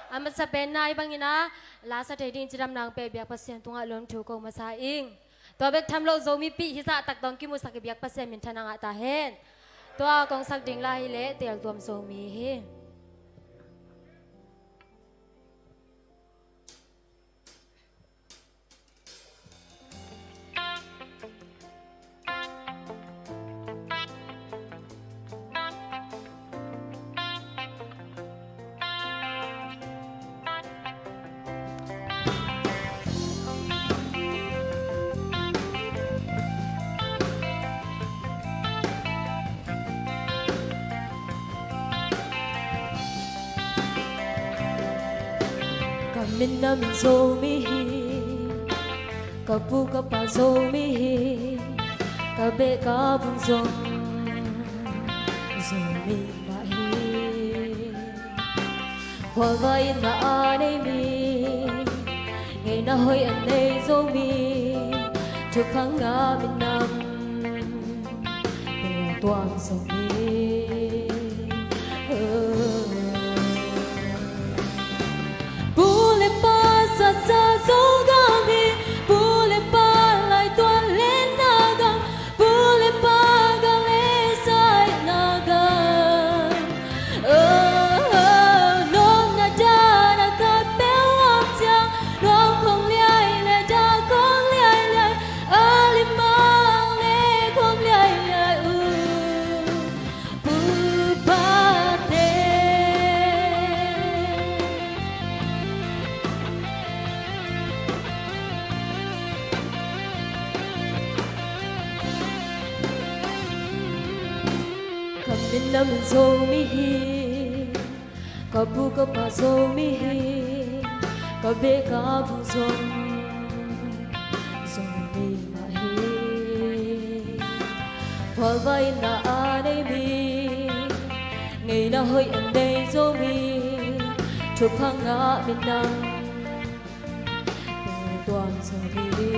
amat sa penai bangina la sa thei din chiram nang pe biak pasien tunga lom thu ko masa ing to bek tham lo zomi pi hisa tak dong ki mu sak biak pasien min thananga ta hen to kong sak ding la hi le tel tuam zomi hi Mình nằm dâu mi cả bu cả pa dâu mi cả bê cả vùng dòng dâu mi mà hoa vai na đây mi ngày na hơi anh đây dâu mi chụp phăng ngã mình nằm bèo toàn dâu mi sa sa dấu gami bule pa lại tuan lên naga bule pa gale sai naga non na cha na ta beo am cha non không liai le cha không liai le ali mang le không liai le bu pa te mình nằm dâu mi cả bu cả pa dâu mi cả bê cả vùng dòng dâu mi mà hoa vai na đây mi ngày na hơi anh đây dâu mi chụp phăng ngã mình nằm toàn dâu mi